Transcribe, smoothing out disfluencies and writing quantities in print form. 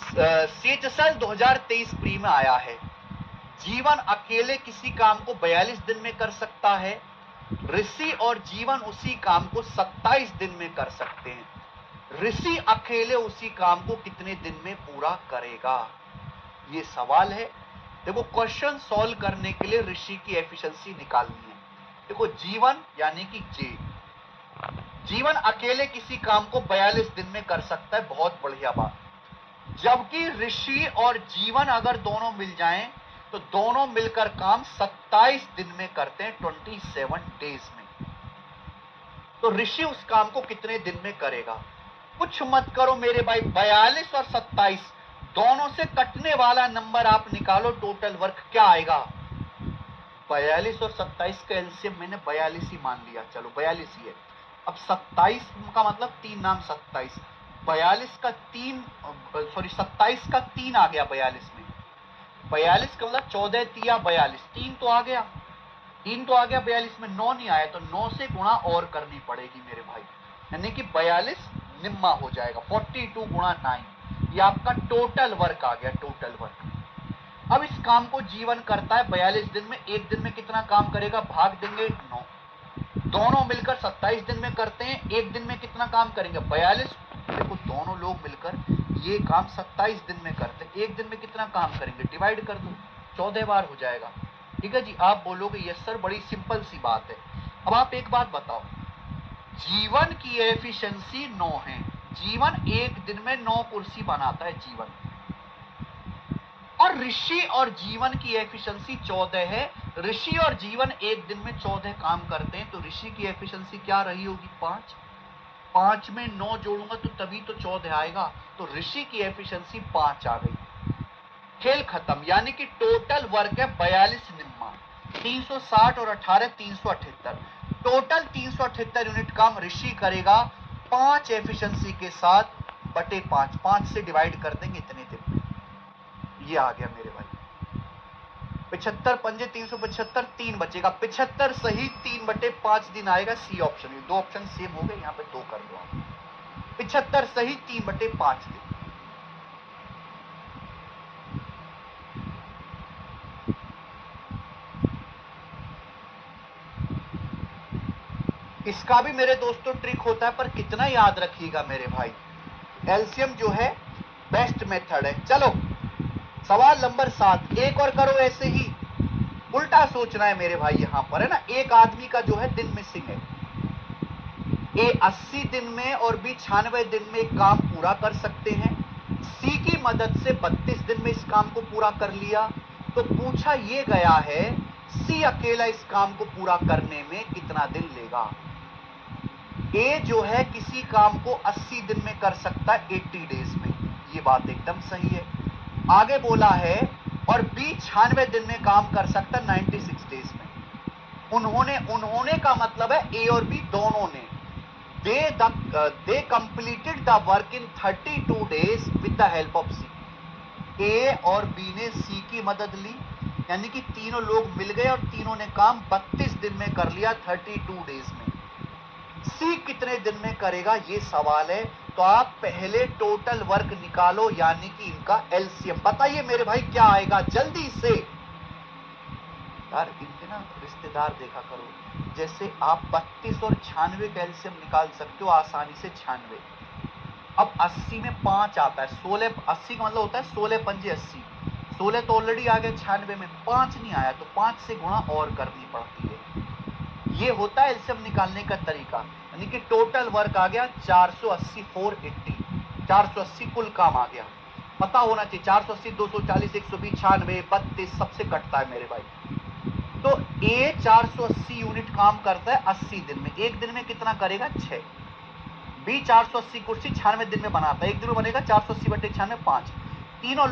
सेजसल 2023 pre में आया है। जीवन अकेले किसी काम को 42 दिन में कर सकता है, ऋषि और जीवन उसी काम को 27 दिन में कर सकते हैं। ऋषि अकेले उसी काम को कितने दिन में पूरा करेगा, ये सवाल है। देखो, क्वेश्चन सॉल्व करने के लिए ऋषि की एफिशिएंसी निकालनी है। देखो, जीवन यानी कि जे, जीवन अकेले किसी काम को 42 दिन में कर सकता है, बहुत बढ़िया बात। जबकि ऋषि और जीवन अगर दोनों मिल जाएं तो दोनों मिलकर काम 27 दिन में करते हैं, 27 डेज में। तो ऋषि उस काम को कितने दिन में करेगा? कुछ मत करो मेरे भाई, 42 और 27 दोनों से कटने वाला नंबर आप निकालो, टोटल वर्क क्या आएगा? 42 और 27 का एलसीएम मैंने 42 ही मान लिया, चलो 42 ही है। अब 27 का मतलब 3 नाम 27, 42 का 3 27 का 3 आ गया 42 में। 42 का मतलब 14 तिया 42, 3 तो आ गया, 3 तो आ गया 42 में, 9 नहीं आया तो 9 से गुणा और करनी पड़ेगी मेरे भाई, यानी कि 42 निम्मा हो जाएगा, 42 गुणा 9, ये आपका टोटल वर्क आ गया, टोटल वर्क। अब इस काम को जीवन करता है 42 दिन में, एक दिन में कितना काम करेगा भाग देंगे 9, दोनों मिलकर 27 दिन में करते हैं, एक दिन में कितना काम करेंगे 42। देखो, दोनों लोग मिलकर ये काम 27 दिन में करते हैं, एक दिन में कितना काम करेंगे डिवाइड कर दो, 14 बार हो जाएगा। ठीक है जी, आप बोलोगे यस सर, बड़ी सिंपल सी बात है। अब आप एक बात बताओ, जीवन की एफिशिएंसी 9 है, जीवन एक दिन में 9 कुर्सी बनाता है जीवन, और ऋषि और जीवन की एफिशिएंसी 14 है। ऋषि और जीवन एक दिन में 14 काम करते हैं, तो ऋषि की एफिशिएंसी क्या रही होगी 5, 5 में 9 जोड़ूंगा तो तभी तो 14 आएगा, तो ऋषि की एफिशिएंसी 5 आ गई। खेल खत्म, यानी कि टोटल वर्क है 42 निम्मा, 360 और 18 378, टोटल 378 यूनिट काम ऋषि करेगा 5 एफिशिएंसी के साथ बटे 5, 5 से डिवाइड कर देंगे इतने दिन में, ये आ गया मेरे भाई। 75 पंजे 375, 3 बचेगा, 75 सही 3 बटे 5 दिन आएगा, सी ऑप्शन। ये दो ऑप्शन सेम हो गए, यहां पे 2 कर दो आप, 75 सही 3 बटे 5 दिन। इसका भी मेरे दोस्तों ट्रिक होता है, पर कितना याद रखिएगा मेरे भाई, एलसीएम जो है बेस्ट मेथड है। चलो सवाल नंबर 7, एक और करो ऐसे ही, उल्टा सोचना है मेरे भाई, यहां पर है ना, एक आदमी का जो है दिन मिसिंग है, ए 80 दिन में और बी 96 दिन में एक काम पूरा कर सकते हैं, सी की मदद से 32 दिन में इस काम को पूरा कर लिया, तो पूछा ये गया है सी अकेला इस काम को पूरा करने में कितना दिन लेगा। ए जो है किसी काम को 80 दिन में कर सकता है 80 डेज में, ये बात एकदम सही है। आगे बोला है और बी 96 दिन में काम कर सकता है 96 डेज में। उन्होंने का मतलब है ए और बी दोनों ने, they completed the work in 32 days with the help of C. A और बी ने सी की मदद ली, यानी कि तीनों लोग मिल गए और तीनों ने काम 32 दिन में कर लिया 32 डेज में। सी कितने दिन में करेगा ये सवाल है, तो आप पहले टोटल वर्क निकालो, यानी कि इनका एलसीएम। बताइए मेरे भाई क्या आएगा जल्दी से। यार इनके ना रिश्तेदार देखा करो, जैसे आप 32 और 96 का एलसीएम निकाल सकते हो आसानी से 96। अब 80 में 5 आता है, 16, 80 का मतलब होता है 16 पंजे 80, 16 तो ऑलरेडी आ गया, 96 में 5 नहीं आया तो 5 से गुणा और करनी पड़ती है। ये होता है एलसीएम निकालने का तरीका, यानी कि टोटल वर्क आ गया 480 480, 480 कुल काम आ गया। पता होना चाहिए 480 240 120 96 32 सबसे कटता है मेरे भाई। तो ए 480 यूनिट काम करता है 80 दिन में, एक दिन में कितना करेगा 6। बी 480 कुर्सी 96 दिन में बनाता है, एक दिन में बनेगा 480 बटे 96 5, तीनों